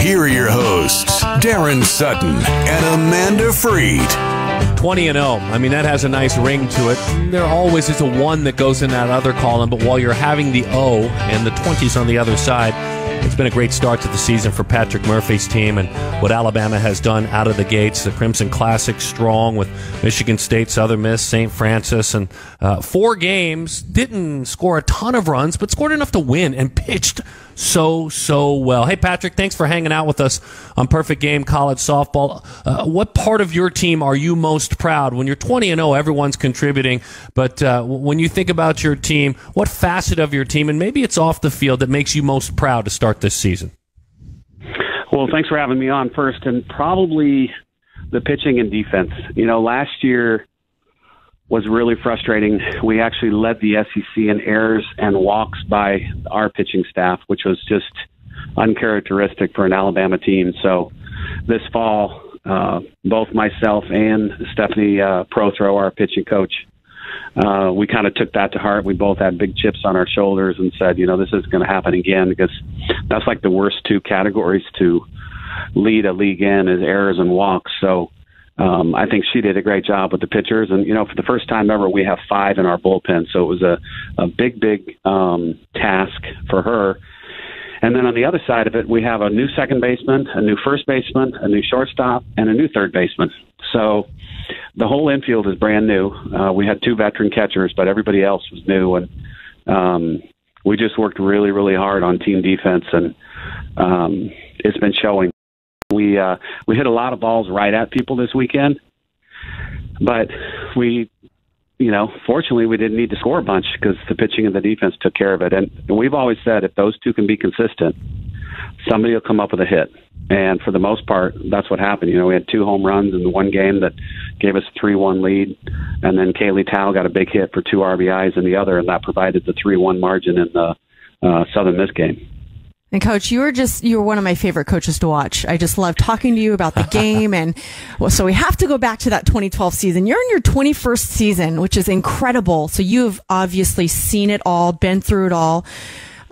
Here are your hosts, Daron Sutton and Amanda Freed. 20-0. I mean, that has a nice ring to it. There always is a 1 that goes in that other column, but while you're having the O and the 20s on the other side, it's been a great start to the season for Patrick Murphy's team and what Alabama has done out of the gates. The Crimson Classic strong with Michigan State, Southern Miss, St. Francis, and 4 games. Didn't score a ton of runs, but scored enough to win and pitched so well. Hey, Patrick, thanks for hanging out with us on Perfect Game College Softball. What part of your team are you most proud? When you're 20-0, everyone's contributing, but when you think about your team, what facet of your team, and maybe it's off the field, that makes you most proud to start this season? Well, thanks for having me on first, and probably the pitching and defense. You know, last year was really frustrating. We actually led the SEC in errors and walks by our pitching staff, which was just uncharacteristic for an Alabama team. So this fall, both myself and Stephanie Prothrow, our pitching coach, we kind of took that to heart. We both had big chips on our shoulders and said, you know, this is going to happen again, because that's like the worst 2 categories to lead a league in, is errors and walks. So I think she did a great job with the pitchers. And, you know, for the first time ever, we have 5 in our bullpen. So it was a big task for her. And then on the other side of it, we have a new second baseman, a new first baseman, a new shortstop, and a new third baseman. So the whole infield is brand new. We had 2 veteran catchers, but everybody else was new. And we just worked really, really hard on team defense, and it's been showing. We hit a lot of balls right at people this weekend, but fortunately we didn't need to score a bunch because the pitching and the defense took care of it. And we've always said if those 2 can be consistent, somebody will come up with a hit. And for the most part, that's what happened. You know, we had 2 home runs in the one game that gave us a 3-1 lead, and then Kaylee Tao got a big hit for 2 RBIs in the other, and that provided the 3-1 margin in the Southern Miss game. And Coach, you were one of my favorite coaches to watch. I just love talking to you about the game. And so we have to go back to that 2012 season. You're in your 21st season, which is incredible. So you've obviously seen it all, been through it all.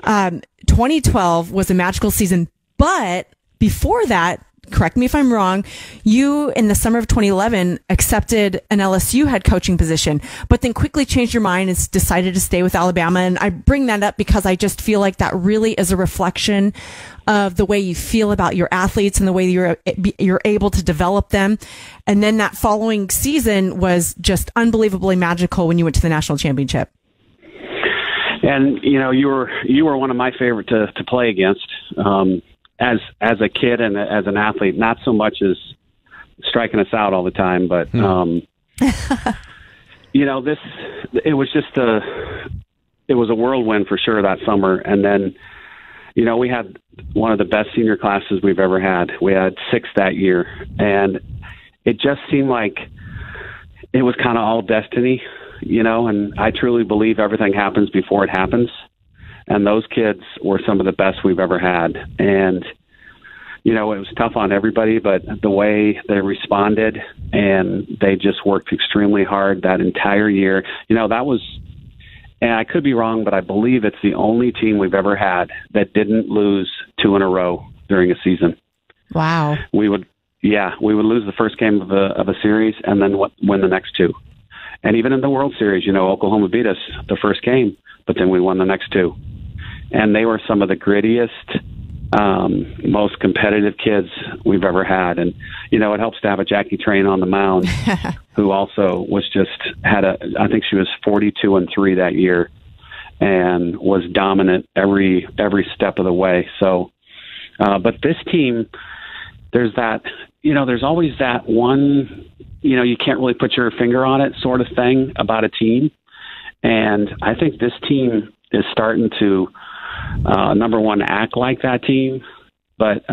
2012 was a magical season, but before that, correct me if I'm wrong, you in the summer of 2011 accepted an LSU head coaching position, but then quickly changed your mind and decided to stay with Alabama. And I bring that up because I just feel like that really is a reflection of the way you feel about your athletes and the way you're able to develop them. And then that following season was just unbelievably magical when you went to the national championship. And you know, you were one of my favorite to play against. As a kid and as an athlete, not so much as striking us out all the time, but you know, it was a whirlwind for sure that summer. And then, you know, we had one of the best senior classes we've ever had. We had 6 that year, and it just seemed like it was kind of all destiny, you know. And I truly believe everything happens before it happens. And those kids were some of the best we've ever had. And, you know, it was tough on everybody, but the way they responded, and they just worked extremely hard that entire year. You know, that was, and I could be wrong, but I believe it's the only team we've ever had that didn't lose 2 in a row during a season. Wow. We would lose the first game of a series and then win the next 2. And even in the World Series, you know, Oklahoma beat us the first game, but then we won the next 2. And they were some of the grittiest, most competitive kids we've ever had. And, you know, it helps to have a Jackie Train on the mound who also was I think she was 42-3 that year and was dominant every step of the way. So, but this team, there's always that one, you know, you can't really put your finger on it sort of thing about a team. And I think this team is starting to, number one, act like that team, but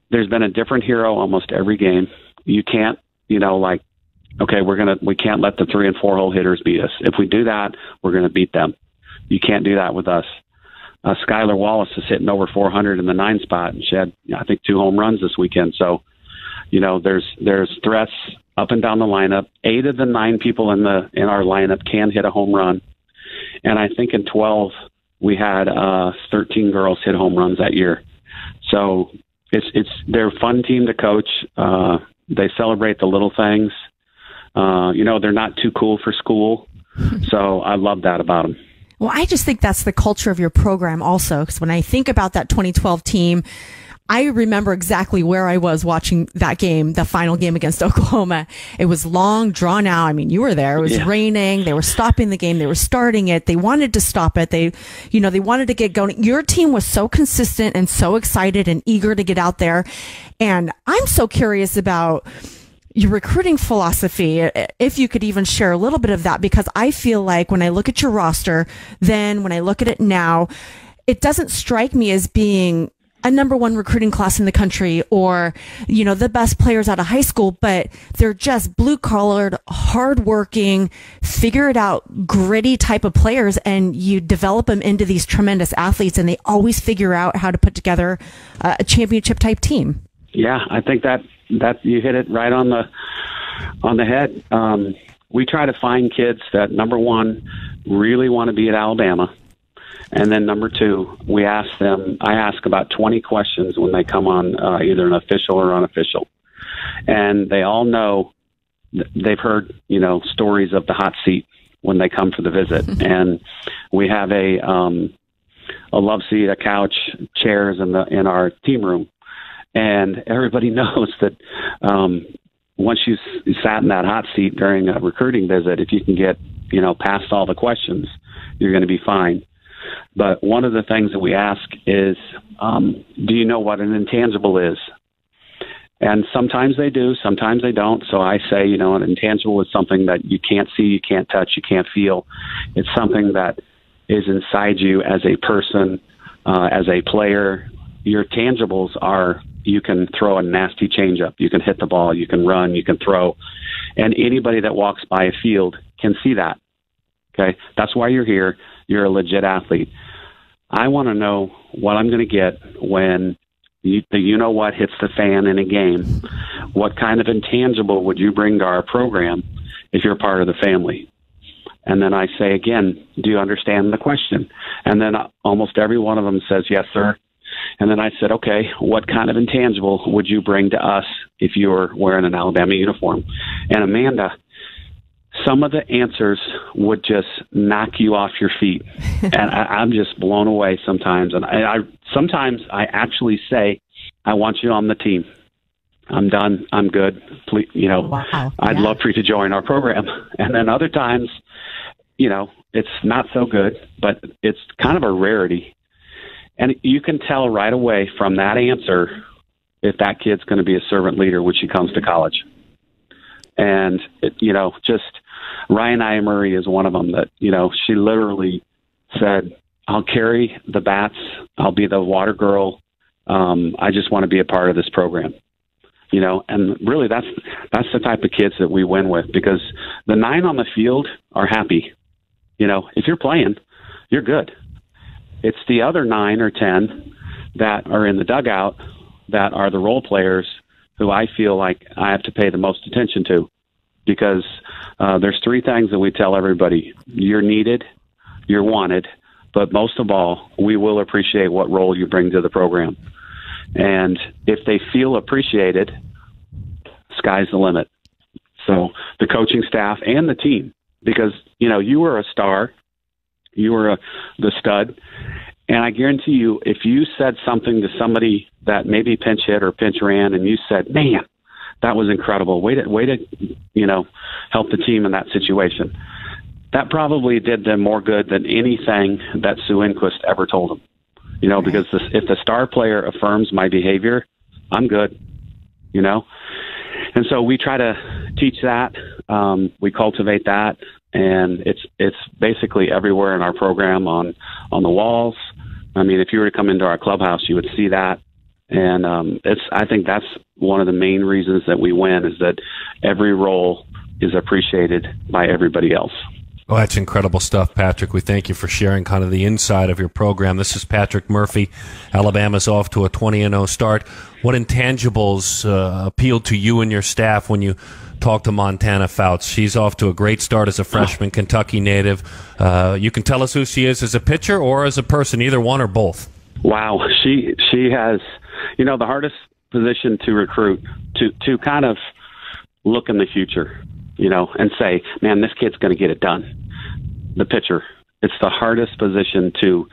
there's been a different hero almost every game. You can't, you know, like, okay, we can't let the 3 and 4 hole hitters beat us. If we do that, we're going to beat them. You can't do that with us. Skylar Wallace is hitting over 400 in the 9 spot, and she had, I think, 2 home runs this weekend. So, you know, there's threats up and down the lineup. 8 of the 9 people in our lineup can hit a home run. And I think in 12, we had 13 girls hit home runs that year. So they're a fun team to coach. They celebrate the little things. They're not too cool for school. So I love that about them. Well, I just think that's the culture of your program also, because when I think about that 2012 team, I remember exactly where I was watching that game, the final game against Oklahoma. It was long, drawn out. I mean, you were there. It was raining. They were stopping the game. They were starting it. They wanted to stop it. They wanted to get going. Your team was so consistent and so excited and eager to get out there. And I'm so curious about your recruiting philosophy, if you could even share a little bit of that, because I feel like when I look at your roster, then when I look at it now, it doesn't strike me as being a number one recruiting class in the country or, the best players out of high school, but they're just blue collared, hardworking, figure it out, gritty type of players. And you develop them into these tremendous athletes, and they always figure out how to put together a championship type team. Yeah, I think that you hit it right on the head. We try to find kids that, number one, really want to be at Alabama. And then number two, I ask about 20 questions when they come on either an official or unofficial. And they all know, they've heard, stories of the hot seat when they come for the visit. And we have a love seat, a couch, chairs in our team room. And everybody knows that once you sat in that hot seat during a recruiting visit, if you can get, past all the questions, you're going to be fine. But one of the things that we ask is, do you know what an intangible is? And sometimes they do, sometimes they don't. So I say, an intangible is something that you can't see, you can't touch, you can't feel. It's something that is inside you as a person, as a player. Your tangibles are, you can throw a nasty changeup, you can hit the ball, you can run, you can throw. And anybody that walks by a field can see that. Okay? That's why you're here. You're a legit athlete. I want to know what I'm going to get when what hits the fan in a game. What kind of intangible would you bring to our program if you're part of the family? And then I say again, do you understand the question? And then almost every one of them says, yes, sir. And then I said, okay, what kind of intangible would you bring to us if you were wearing an Alabama uniform? And Amanda, some of the answers would just knock you off your feet. And I'm just blown away sometimes. And sometimes I actually say, I want you on the team. I'm done. I'm good. Please, wow. I'd love for you to join our program. And then other times, it's not so good, but it's kind of a rarity. And you can tell right away from that answer if that kid's going to be a servant leader when she comes to college. And, just Ryan Murray is one of them that, she literally said, I'll carry the bats. I'll be the water girl. I just want to be a part of this program. And really that's the type of kids that we win with, because the 9 on the field are happy. If you're playing, you're good. It's the other 9 or 10 that are in the dugout that are the role players who I feel like I have to pay the most attention to, because there's 3 things that we tell everybody. You're needed, you're wanted, but most of all, we will appreciate what role you bring to the program. And if they feel appreciated, sky's the limit. So the coaching staff and the team, because, you were a star, you were the stud, and I guarantee you, if you said something to somebody that maybe pinch hit or pinch ran, and you said, man, that was incredible, way to help the team in that situation, that probably did them more good than anything that Sue Enquist ever told them. Because if the star player affirms my behavior, I'm good, And so we try to teach that. We cultivate that. And it's basically everywhere in our program, on the walls. I mean, if you were to come into our clubhouse, you would see that. And I think that's one of the main reasons that we win, is that every role is appreciated by everybody else. Oh, that's incredible stuff, Patrick. We thank you for sharing kind of the inside of your program. This is Patrick Murphy. Alabama's off to a 20-0 start. What intangibles appealed to you and your staff when you talked to Montana Fouts? She's off to a great start as a freshman, Kentucky native. You can tell us who she is as a pitcher or as a person, either one or both. Wow, she has, the hardest position to recruit, to kind of look in the future, and say, man, this kid's going to get it done. The pitcher, it's the hardest position to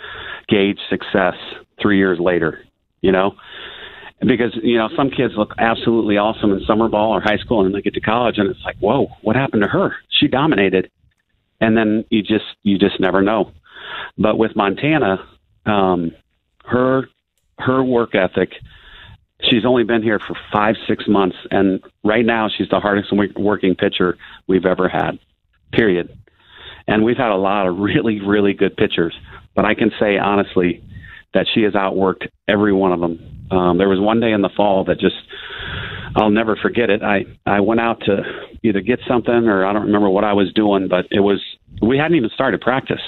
gauge success 3 years later, because some kids look absolutely awesome in summer ball or high school, and they get to college, and it's like, whoa, what happened to her? She dominated, and then you just never know. But with Montana, her work ethic, she's only been here for 5-6 months, and right now she's the hardest working pitcher we've ever had, period. And we've had a lot of really, really good pitchers, but I can say honestly that she has outworked every one of them. There was one day in the fall that I'll never forget it. I went out to either get something, or I don't remember what I was doing, but we hadn't even started practice.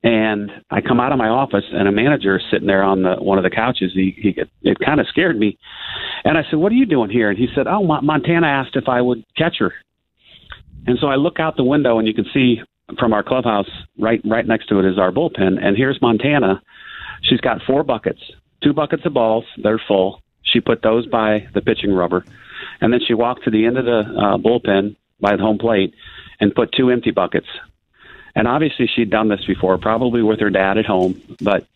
And I come out of my office, and a manager is sitting there on one of the couches. It kind of scared me. And I said, "What are you doing here?" And he said, "Oh, Montana asked if I would catch her." And so I look out the window, and you can see from our clubhouse, right next to it is our bullpen. And here's Montana. She's got 4 buckets, 2 buckets of balls. They're full. She put those by the pitching rubber. And then she walked to the end of the bullpen by the home plate and put 2 empty buckets. And obviously she'd done this before, probably with her dad at home, but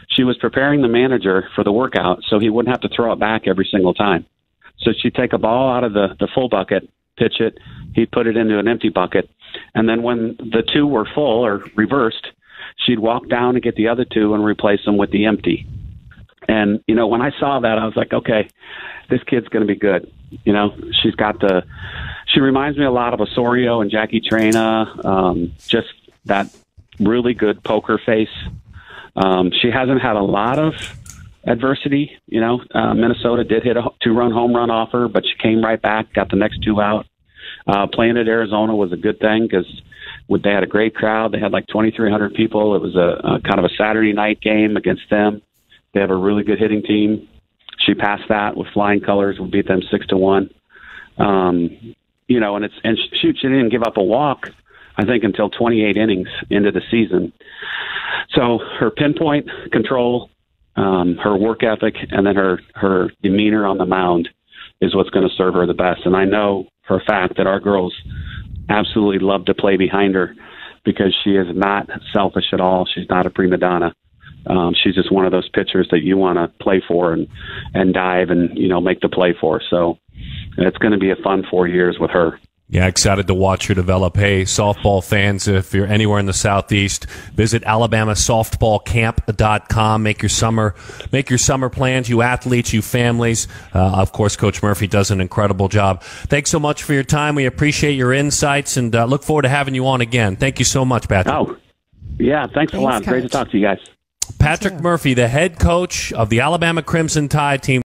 she was preparing the manager for the workout so he wouldn't have to throw it back every single time. So she'd take a ball out of the full bucket, pitch it, he'd put it into an empty bucket, and then when the 2 were full or reversed, she'd walk down and get the other 2 and replace them with the empty. And, when I saw that, I was like, okay, this kid's going to be good. She reminds me a lot of Osorio and Jackie Trena, just that really good poker face. She hasn't had a lot of adversity. Minnesota did hit a 2-run home run off her, but she came right back, got the next 2 out. Playing at Arizona was a good thing because they had a great crowd. They had like 2,300 people. It was a kind of a Saturday night game against them. They have a really good hitting team. She passed that with flying colors. We beat them 6-1. And she didn't give up a walk, I think, until 28 innings into the season. So her pinpoint control, her work ethic, and then her demeanor on the mound is what's going to serve her the best. And I know for a fact that our girls absolutely love to play behind her because she is not selfish at all. She's not a prima donna. She's just one of those pitchers that you want to play for and dive and, make the play for. So it's going to be a fun 4 years with her. Yeah, excited to watch her develop. Hey, softball fans, if you're anywhere in the Southeast, visit alabamasoftballcamp.com. Make your summer plans, you athletes, you families. Of course, Coach Murphy does an incredible job. Thanks so much for your time. We appreciate your insights and look forward to having you on again. Thank you so much, Patrick. Oh, yeah, thanks a lot. Coach. Great to talk to you guys. Patrick Murphy, the head coach of the Alabama Crimson Tide team.